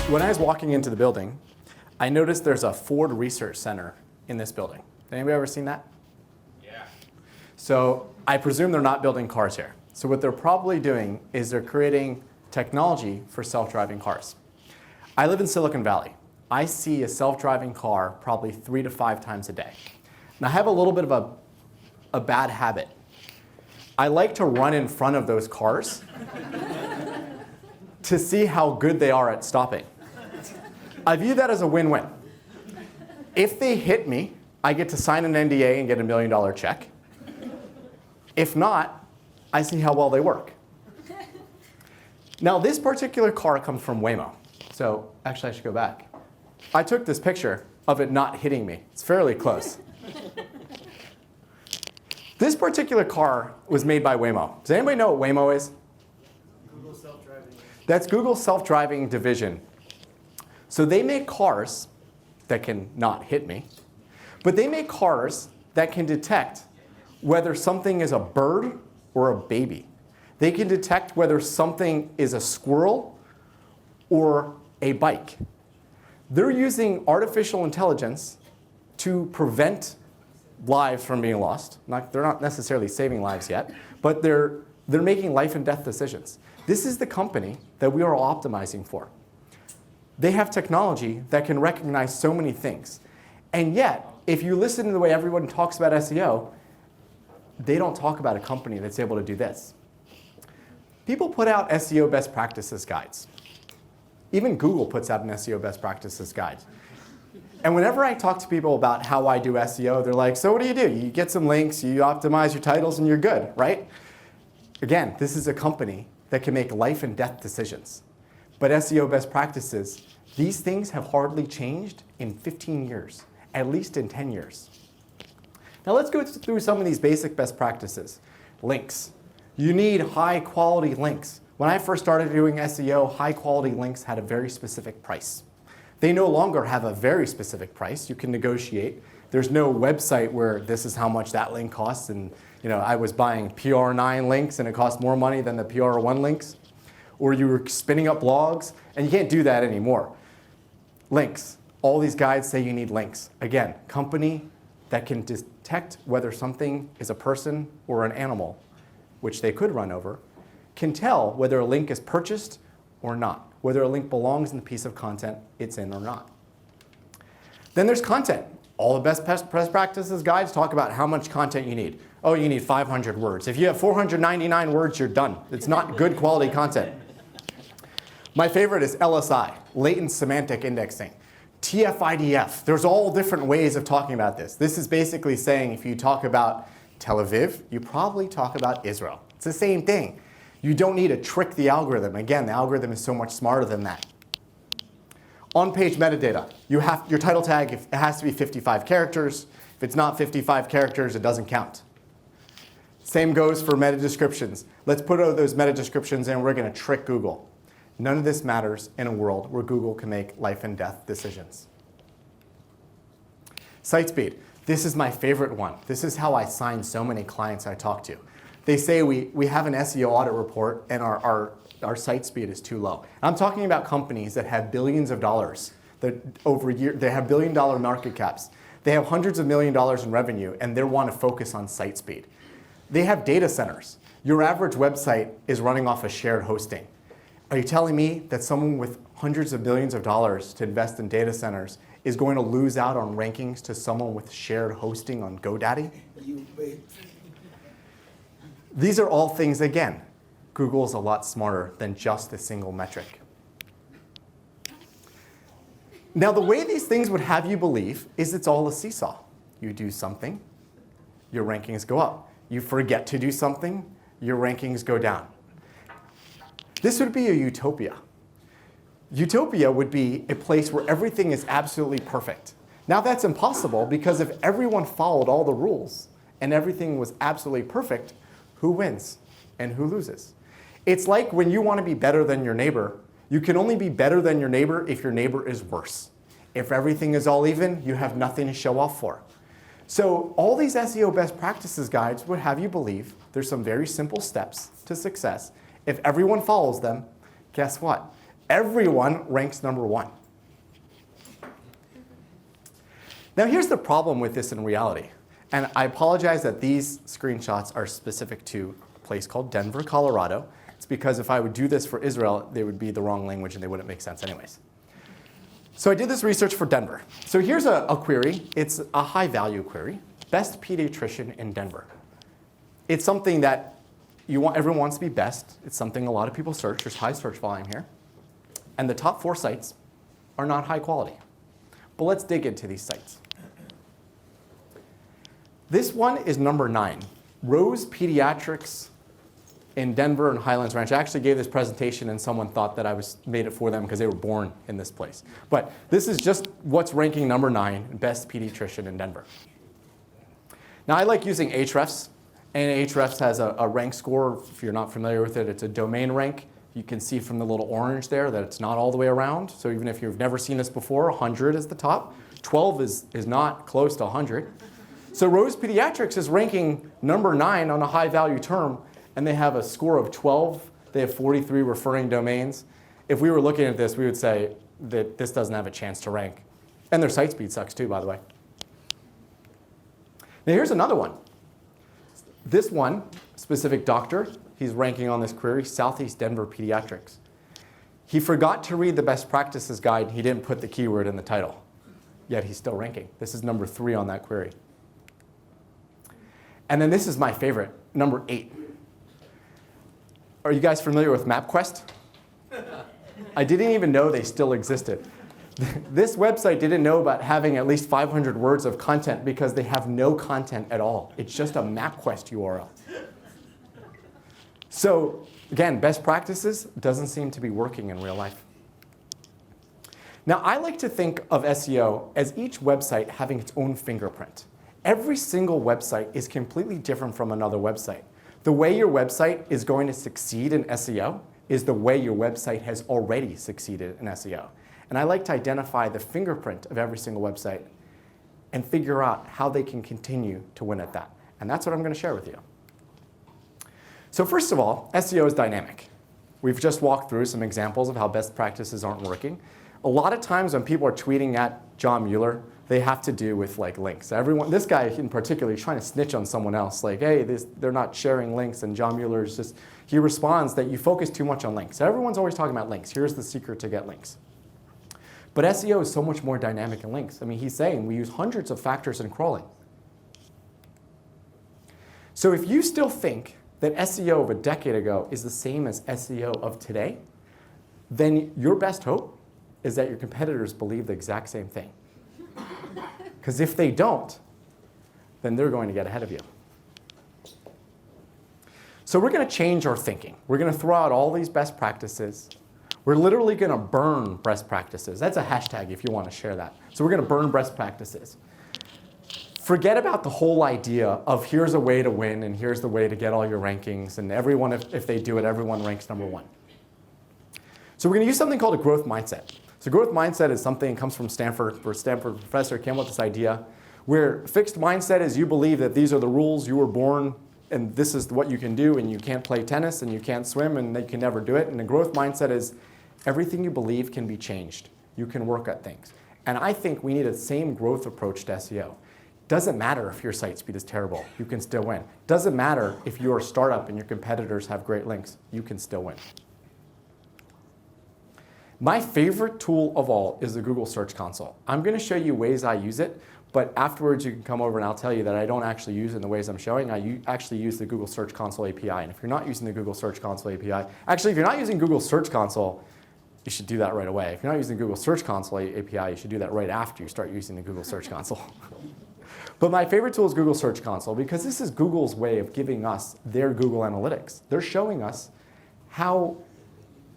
When I was walking into the building, I noticed there's a Ford Research Center in this building. Anybody ever seen that? Yeah. So I presume they're not building cars here. So what they're probably doing is they're creating technology for self-driving cars. I live in Silicon Valley. I see a self-driving car probably 3 to 5 times a day. And I have a little bit of a bad habit. I like to run in front of those cars to see how good they are at stopping. I view that as a win-win. If they hit me, I get to sign an NDA and get $1 million check. If not, I see how well they work. Now, this particular car comes from Waymo. So actually, I should go back. I took this picture of it not hitting me. It's fairly close. This particular car was made by Waymo. Does anybody know what Waymo is? Google self-driving. That's Google's self-driving division. So they make cars that can not hit me, but they make cars that can detect whether something is a bird or a baby. They can detect whether something is a squirrel or a bike. They're using artificial intelligence to prevent lives from being lost. They're not necessarily saving lives yet, but they're making life and death decisions. This is the company that we are all optimizing for. They have technology that can recognize so many things. And yet, if you listen to the way everyone talks about SEO, they don't talk about a company that's able to do this. People put out SEO best practices guides. Even Google puts out an SEO best practices guide. And whenever I talk to people about how I do SEO, they're like, so what do? You get some links, you optimize your titles, and you're good, right? Again, this is a company that can make life and death decisions. But SEO best practices, these things have hardly changed in 15 years, at least in 10 years. Now let's go through some of these basic best practices. Links. You need high quality links. When I first started doing SEO, high quality links had a very specific price. They no longer have a very specific price. You can negotiate. There's no website where this is how much that link costs. And I was buying PR9 links and it cost more money than the PR1 links. Or you were spinning up blogs, and you can't do that anymore. Links. All these guides say you need links. Again, company that can detect whether something is a person or an animal, which they could run over, can tell whether a link is purchased or not, whether a link belongs in the piece of content it's in or not. Then there's content. All the best practices guides talk about how much content you need. Oh, you need 500 words. If you have 499 words, you're done. It's not good quality content. My favorite is LSI, latent semantic indexing. TF-IDF. There's all different ways of talking about this. This is basically saying if you talk about Tel Aviv, you probably talk about Israel. It's the same thing. You don't need to trick the algorithm. Again, the algorithm is so much smarter than that. On-page metadata. Your title tag, it has to be 55 characters. If it's not 55 characters, it doesn't count. Same goes for meta descriptions. Let's put those meta descriptions in. We're going to trick Google. None of this matters in a world where Google can make life and death decisions. Site speed. This is my favorite one. This is how I sign so many clients I talk to. They say we have an SEO audit report and our site speed is too low. I'm talking about companies that have billions of dollars. They have $1 billion market caps. They have hundreds of $1 million in revenue, and they want to focus on site speed. They have data centers. Your average website is running off of shared hosting. Are you telling me that someone with hundreds of billions of dollars to invest in data centers is going to lose out on rankings to someone with shared hosting on GoDaddy? These are all things, again, Google's a lot smarter than just a single metric. Now, the way these things would have you believe is it's all a seesaw. You do something, your rankings go up. You forget to do something, your rankings go down. This would be a utopia. Utopia would be a place where everything is absolutely perfect. Now that's impossible because if everyone followed all the rules and everything was absolutely perfect, who wins and who loses? It's like when you want to be better than your neighbor, you can only be better than your neighbor if your neighbor is worse. If everything is all even, you have nothing to show off for. So all these SEO best practices guides would have you believe there's some very simple steps to success. If everyone follows them, guess what? Everyone ranks number 1. Now here's the problem with this in reality. And I apologize that these screenshots are specific to a place called Denver, Colorado. It's because if I would do this for Israel, they would be the wrong language and they wouldn't make sense anyways. So I did this research for Denver. So here's a query. It's a high-value query. Best pediatrician in Denver. It's something that everyone wants to be best. It's something a lot of people search. There's high search volume here. And the top 4 sites are not high quality. But let's dig into these sites. This one is number 9, Rose Pediatrics in Denver and Highlands Ranch. I actually gave this presentation and someone thought that I made it for them because they were born in this place. But this is just what's ranking number 9, best pediatrician in Denver. Now I like using Ahrefs, and Ahrefs has a rank score. If you're not familiar with it, it's a domain rank. You can see from the little orange there that it's not all the way around. So even if you've never seen this before, 100 is the top. 12 is not close to 100. So Rose Pediatrics is ranking number 9 on a high-value term, and they have a score of 12. They have 43 referring domains. If we were looking at this, we would say that this doesn't have a chance to rank. And their site speed sucks too, by the way. Now here's another one. This one, specific doctor, he's ranking on this query, Southeast Denver Pediatrics. He forgot to read the best practices guide. He didn't put the keyword in the title, yet he's still ranking. This is number 3 on that query. And then this is my favorite, number 8. Are you guys familiar with MapQuest? I didn't even know they still existed. This website didn't know about having at least 500 words of content because they have no content at all. It's just a MapQuest URL. So again, best practices doesn't seem to be working in real life. Now I like to think of SEO as each website having its own fingerprint. Every single website is completely different from another website. The way your website is going to succeed in SEO is the way your website has already succeeded in SEO. And I like to identify the fingerprint of every single website and figure out how they can continue to win at that. And that's what I'm going to share with you. So first of all, SEO is dynamic. We've just walked through some examples of how best practices aren't working. A lot of times when people are tweeting at John Mueller, they have to do with like links. This guy in particular is trying to snitch on someone else, like, hey, they're not sharing links, and John Mueller is just, he responds that you focus too much on links. Everyone's always talking about links. Here's the secret to get links. But SEO is so much more dynamic in links. I mean, he's saying we use hundreds of factors in crawling. So if you still think that SEO of a decade ago is the same as SEO of today, then your best hope is that your competitors believe the exact same thing. Because if they don't, then they're going to get ahead of you. So we're going to change our thinking. We're going to throw out all these best practices. We're literally going to burn best practices. That's a hashtag if you want to share that. So we're going to burn best practices. Forget about the whole idea of here's a way to win and here's the way to get all your rankings. And everyone, if they do it, everyone ranks number 1. So we're going to use something called a growth mindset. So growth mindset is something that comes from Stanford, where Stanford professor came up with this idea, where fixed mindset is you believe that these are the rules, you were born, and this is what you can do, and you can't play tennis, and you can't swim, and you can never do it. And the growth mindset is everything you believe can be changed. You can work at things. And I think we need the same growth approach to SEO. Doesn't matter if your site speed is terrible, you can still win. Doesn't matter if you're a startup and your competitors have great links, you can still win. My favorite tool of all is the Google Search Console. I'm going to show you ways I use it, but afterwards you can come over and I'll tell you that I don't actually use it in the ways I'm showing. I actually use the Google Search Console API. And if you're not using the Google Search Console API, actually if you're not using Google Search Console, you should do that right away. If you're not using the Google Search Console API, you should do that right after you start using the Google Search Console. But my favorite tool is Google Search Console because this is Google's way of giving us their Google Analytics. They're showing us how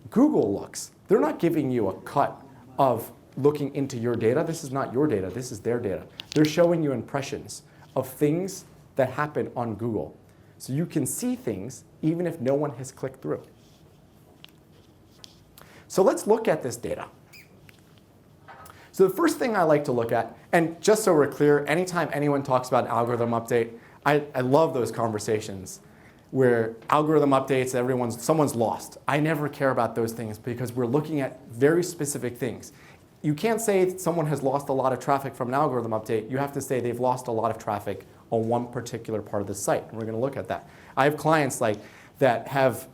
Google looks. They're not giving you a cut of looking into your data. This is not your data. This is their data. They're showing you impressions of things that happen on Google. So you can see things even if no one has clicked through. So let's look at this data. So the first thing I like to look at, and just so we're clear, anytime anyone talks about algorithm update, I love those conversations. where algorithm updates, someone's lost. I never care about those things because we're looking at very specific things. You can't say someone has lost a lot of traffic from an algorithm update. You have to say they've lost a lot of traffic on one particular part of the site, and we're going to look at that. I have clients that have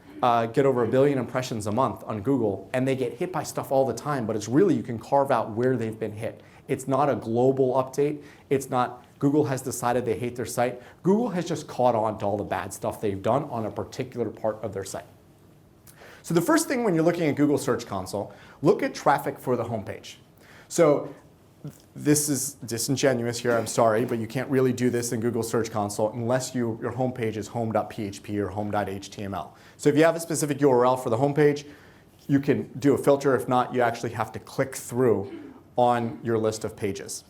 get over 1 billion impressions a month on Google, and they get hit by stuff all the time, but it's really, you can carve out where they've been hit. It's not a global update. It's not Google has decided they hate their site. Google has just caught on to all the bad stuff they've done on a particular part of their site. So the first thing when you're looking at Google Search Console, look at traffic for the homepage. So this is disingenuous here, I'm sorry, but you can't really do this in Google Search Console unless your homepage is home.php or home.html. So if you have a specific URL for the homepage, you can do a filter. If not, you actually have to click through on your list of pages.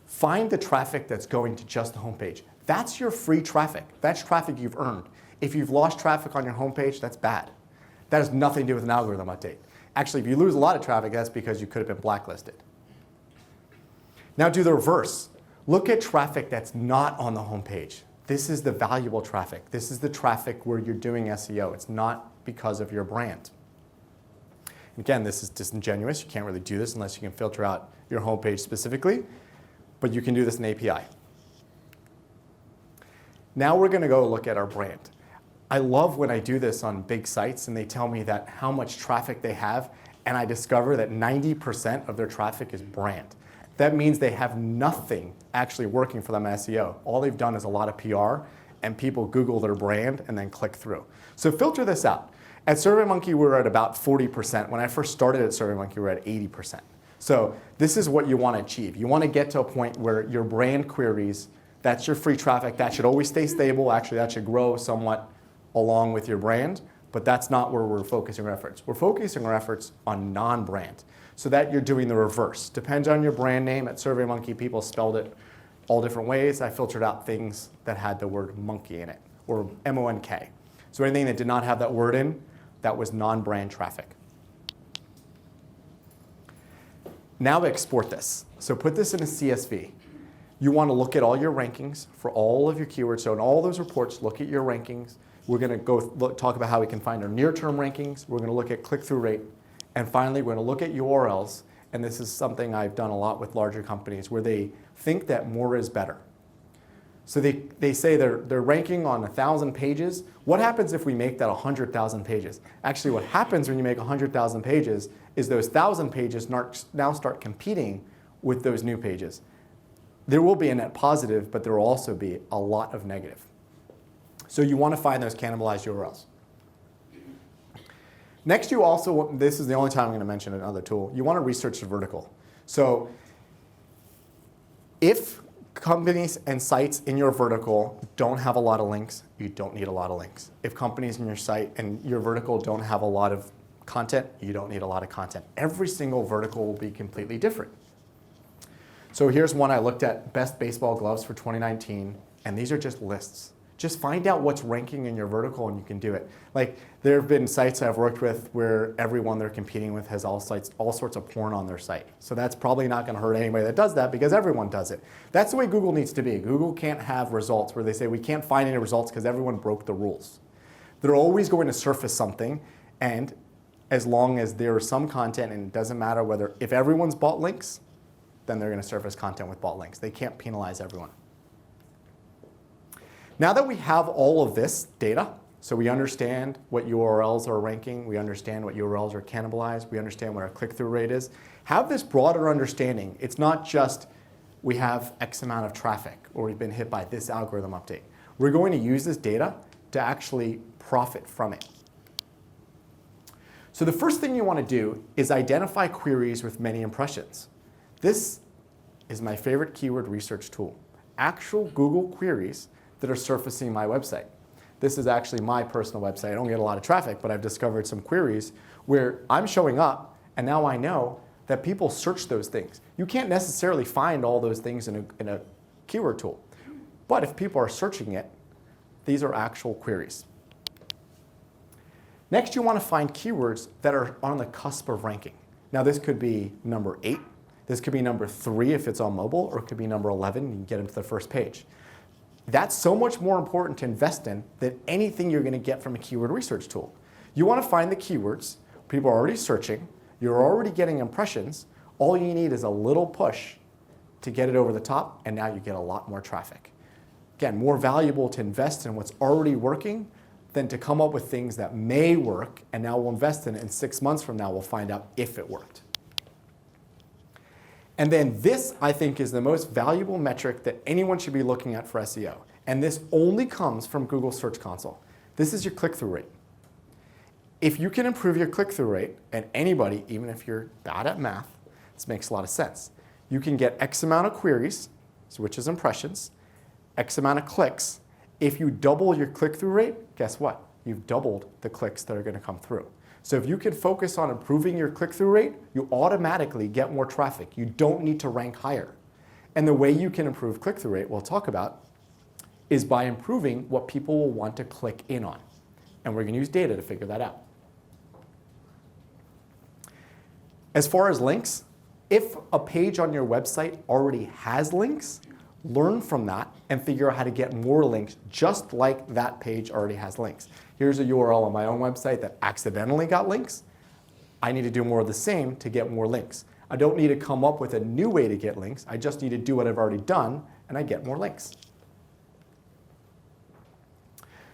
Find the traffic that's going to just the homepage. That's your free traffic. That's traffic you've earned. If you've lost traffic on your homepage, that's bad. That has nothing to do with an algorithm update. Actually, if you lose a lot of traffic, that's because you could have been blacklisted. Now do the reverse. Look at traffic that's not on the homepage. This is the valuable traffic. This is the traffic where you're doing SEO. It's not because of your brand. Again, this is disingenuous. You can't really do this unless you can filter out your homepage specifically, but you can do this in API. Now we're going to go look at our brand. I love when I do this on big sites and they tell me that how much traffic they have, and I discover that 90% of their traffic is brand. That means they have nothing actually working for them as SEO. All they've done is a lot of PR, and people Google their brand and then click through. So filter this out. At SurveyMonkey, we were at about 40%. When I first started at SurveyMonkey, we were at 80%. So this is what you want to achieve. You want to get to a point where your brand queries, that's your free traffic. That should always stay stable. Actually, that should grow somewhat along with your brand, but that's not where we're focusing our efforts. We're focusing our efforts on non-brand, so that you're doing the reverse. Depends on your brand name. At SurveyMonkey, people spelled it all different ways. I filtered out things that had the word monkey in it, or M-O-N-K. So anything that did not have that word in, that was non-brand traffic. Now export this. So put this in a CSV. You want to look at all your rankings for all of your keywords. So in all those reports, look at your rankings. We're going to talk about how we can find our near-term rankings. We're going to look at click-through rate. And finally, we're going to look at URLs. And this is something I've done a lot with larger companies where they think that more is better. So they say they're ranking on 1,000 pages. What happens if we make that 100,000 pages? Actually, what happens when you make 100,000 pages is those 1,000 pages now start competing with those new pages. There will be a net positive, but there will also be a lot of negative. So you want to find those cannibalized URLs. Next, you also, this is the only time I'm going to mention another tool, you want to research the vertical. So if companies and sites in your vertical don't have a lot of links, you don't need a lot of links. If companies in your site and your vertical don't have a lot of content, you don't need a lot of content. Every single vertical will be completely different. So here's one I looked at, best baseball gloves for 2019, and these are just lists. Just find out what's ranking in your vertical and you can do it. Like, there have been sites I've worked with where everyone they're competing with has all sorts of porn on their site. So that's probably not going to hurt anybody that does that because everyone does it. That's the way Google needs to be. Google can't have results where they say we can't find any results because everyone broke the rules. They're always going to surface something, and as long as there is some content, and it doesn't matter whether, if everyone's bought links, then they're going to surface content with bought links. They can't penalize everyone. Now that we have all of this data, so we understand what URLs are ranking, we understand what URLs are cannibalized, we understand what our click-through rate is, have this broader understanding. It's not just we have X amount of traffic or we've been hit by this algorithm update. We're going to use this data to actually profit from it. So the first thing you want to do is identify queries with many impressions. This is my favorite keyword research tool. Actual Google queries that are surfacing my website. This is actually my personal website. I don't get a lot of traffic, but I've discovered some queries where I'm showing up, and now I know that people search those things. You can't necessarily find all those things in a keyword tool. But if people are searching it, these are actual queries. Next, you want to find keywords that are on the cusp of ranking. Now, this could be number 8. This could be number 3 if it's on mobile, or it could be number 11 and you get into the first page. That's so much more important to invest in than anything you're going to get from a keyword research tool. You want to find the keywords, people are already searching, you're already getting impressions, all you need is a little push to get it over the top, and now you get a lot more traffic. Again, more valuable to invest in what's already working than to come up with things that may work, and now we'll invest in it, and 6 months from now we'll find out if it worked. And then this, I think, is the most valuable metric that anyone should be looking at for SEO. And this only comes from Google Search Console. This is your click-through rate. If you can improve your click-through rate, and anybody, even if you're bad at math, this makes a lot of sense. You can get X amount of queries, which is impressions, X amount of clicks. If you double your click-through rate, guess what? You've doubled the clicks that are going to come through. So if you can focus on improving your click-through rate, you automatically get more traffic. You don't need to rank higher. And the way you can improve click-through rate, we'll talk about, is by improving what people will want to click in on. And we're going to use data to figure that out. As far as links, if a page on your website already has links, learn from that and figure out how to get more links just like that page already has links. Here's a URL on my own website that accidentally got links. I need to do more of the same to get more links. I don't need to come up with a new way to get links. I just need to do what I've already done, and I get more links.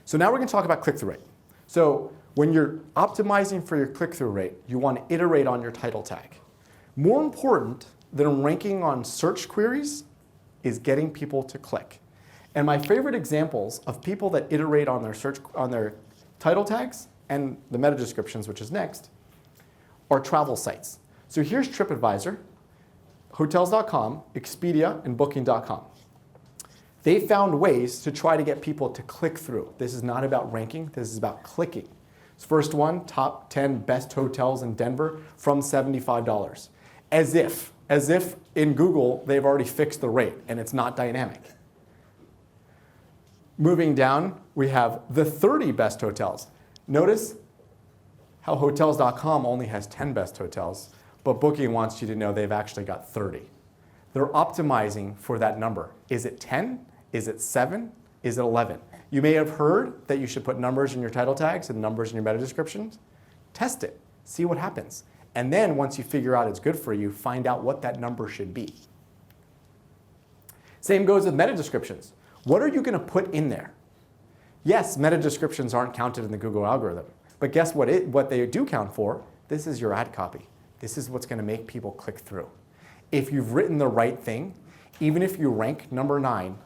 So now we're going to talk about click-through rate. So when you're optimizing for your click-through rate, you want to iterate on your title tag. More important than ranking on search queries is getting people to click. And my favorite examples of people that iterate on their title tags and the meta descriptions, which is next, are travel sites. So here's TripAdvisor, Hotels.com, Expedia, and Booking.com. They found ways to try to get people to click through. This is not about ranking, this is about clicking. First one, top 10 best hotels in Denver from $75. As if in Google they've already fixed the rate and it's not dynamic. Moving down, we have the 30 best hotels. Notice how Hotels.com only has 10 best hotels, but Booking wants you to know they've actually got 30. They're optimizing for that number. Is it 10? Is it 7? Is it 11? You may have heard that you should put numbers in your title tags and numbers in your meta descriptions. Test it. See what happens. And then once you figure out it's good for you, find out what that number should be. Same goes with meta descriptions. What are you going to put in there? Yes, meta descriptions aren't counted in the Google algorithm. But guess what they do count for? This is your ad copy. This is what's going to make people click through. If you've written the right thing, even if you rank number 9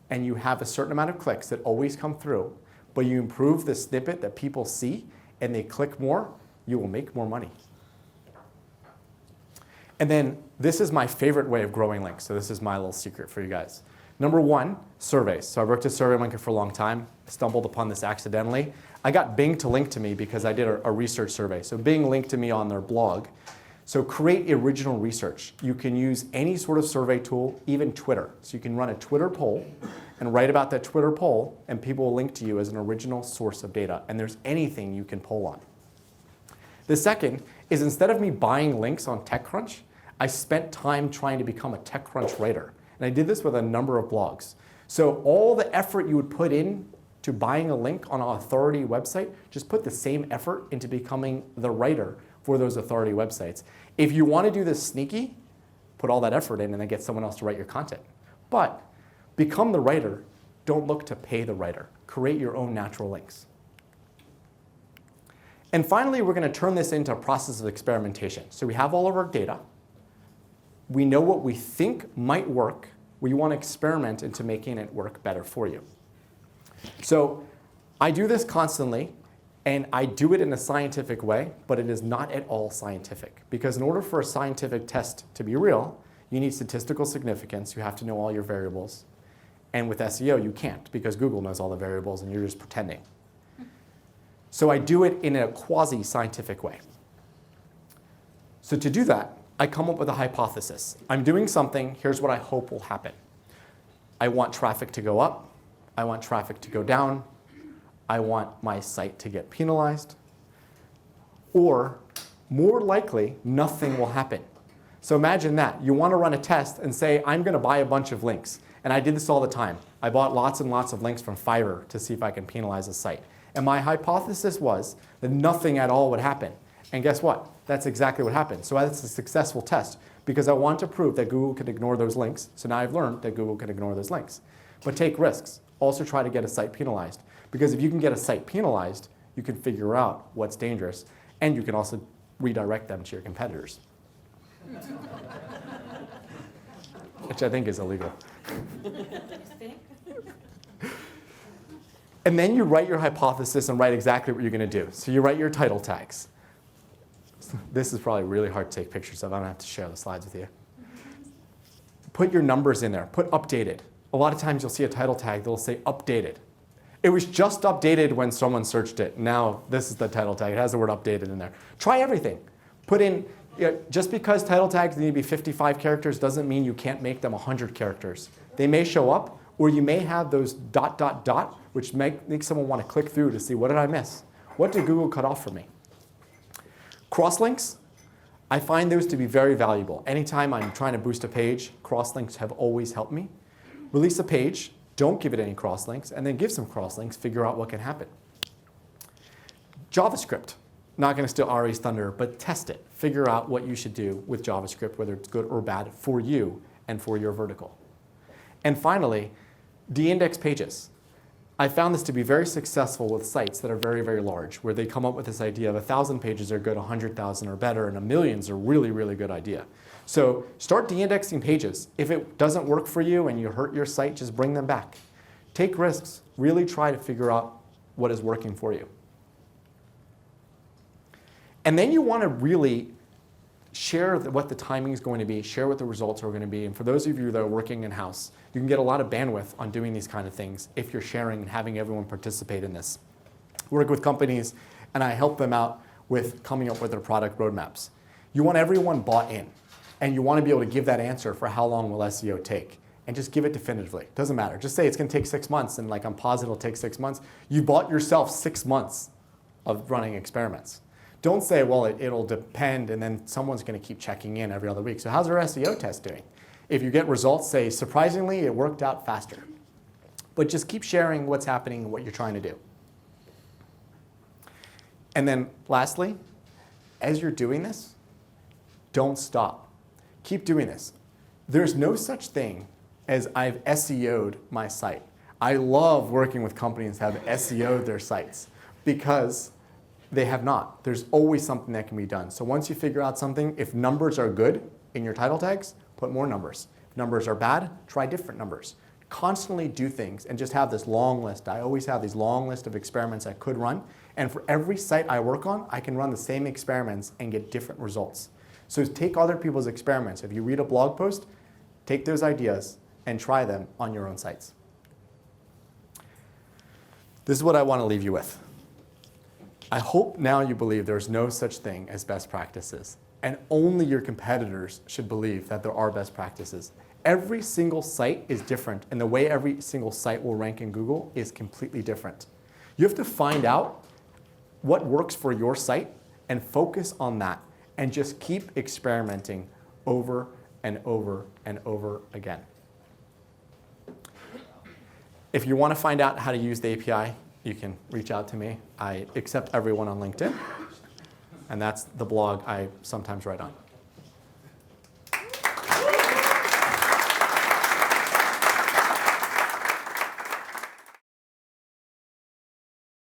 and you have a certain amount of clicks that always come through, but you improve the snippet that people see and they click more, you will make more money. And then this is my favorite way of growing links. So this is my little secret for you guys. Number 1, surveys. So I worked at SurveyMonkey for a long time, stumbled upon this accidentally. I got Bing to link to me because I did a research survey. So Bing linked to me on their blog. So create original research. You can use any sort of survey tool, even Twitter. So you can run a Twitter poll and write about that Twitter poll, and people will link to you as an original source of data. And there's anything you can poll on. The second is instead of me buying links on TechCrunch, I spent time trying to become a TechCrunch writer. And I did this with a number of blogs. So all the effort you would put in to buying a link on an authority website, just put the same effort into becoming the writer for those authority websites. If you want to do this sneaky, put all that effort in and then get someone else to write your content. But become the writer. Don't look to pay the writer. Create your own natural links. And finally, we're going to turn this into a process of experimentation. So we have all of our data. We know what we think might work. We want to experiment into making it work better for you. So I do this constantly, and I do it in a scientific way, but it is not at all scientific. Because in order for a scientific test to be real, you need statistical significance. You have to know all your variables. And with SEO, you can't, because Google knows all the variables, and you're just pretending. So I do it in a quasi-scientific way. So to do that, I come up with a hypothesis. I'm doing something, here's what I hope will happen. I want traffic to go up. I want traffic to go down. I want my site to get penalized. Or, more likely, nothing will happen. So imagine that. You want to run a test and say, I'm going to buy a bunch of links. And I did this all the time. I bought lots and lots of links from Fiverr to see if I can penalize a site. And my hypothesis was that nothing at all would happen. And guess what? That's exactly what happened. So that's a successful test because I want to prove that Google could ignore those links. So now I've learned that Google can ignore those links. But take risks. Also try to get a site penalized. Because if you can get a site penalized, you can figure out what's dangerous. And you can also redirect them to your competitors. Which I think is illegal. And then you write your hypothesis and write exactly what you're going to do. So you write your title tags. This is probably really hard to take pictures of. I don't have to share the slides with you. Put your numbers in there. Put updated. A lot of times you'll see a title tag that'll say updated. It was just updated when someone searched it. Now this is the title tag. It has the word updated in there. Try everything. Put in, just because title tags need to be 55 characters doesn't mean you can't make them 100 characters. They may show up, or you may have those ... which make someone want to click through to see, what did I miss? What did Google cut off for me? Crosslinks, I find those to be very valuable. Anytime I'm trying to boost a page, crosslinks have always helped me. Release a page, don't give it any crosslinks, and then give some crosslinks, figure out what can happen. JavaScript, not going to steal Ari's thunder, but test it. Figure out what you should do with JavaScript, whether it's good or bad for you and for your vertical. And finally, de-index pages. I found this to be very successful with sites that are very, very large, where they come up with this idea of 1,000 pages are good, 100,000 are better, and a million is a really, really good idea. So start de-indexing pages. If it doesn't work for you and you hurt your site, just bring them back. Take risks. Really try to figure out what is working for you. And then you want to really share what the timing is going to be, share what the results are going to be. And for those of you that are working in-house, you can get a lot of bandwidth on doing these kind of things if you're sharing and having everyone participate in this. I work with companies, and I help them out with coming up with their product roadmaps. You want everyone bought in, and you want to be able to give that answer for how long will SEO take. And just give it definitively. Doesn't matter. Just say it's going to take 6 months, and like I'm positive it'll take 6 months. You bought yourself 6 months of running experiments. Don't say, well, it'll depend, and then someone's going to keep checking in every other week. So how's our SEO test doing? If you get results, say, surprisingly, it worked out faster. But just keep sharing what's happening and what you're trying to do. And then lastly, as you're doing this, don't stop. Keep doing this. There's no such thing as I've SEO'd my site. I love working with companies that have SEO'd their sites because they have not. There's always something that can be done. So once you figure out something, if numbers are good in your title tags, put more numbers. If numbers are bad, try different numbers. Constantly do things and just have this long list. I always have these long list of experiments I could run. And for every site I work on, I can run the same experiments and get different results. So take other people's experiments. If you read a blog post, take those ideas and try them on your own sites. This is what I want to leave you with. I hope now you believe there's no such thing as best practices, and only your competitors should believe that there are best practices. Every single site is different, and the way every single site will rank in Google is completely different. You have to find out what works for your site and focus on that, and just keep experimenting over and over and over again. If you want to find out how to use the API, you can reach out to me. I accept everyone on LinkedIn, and that's the blog I sometimes write on.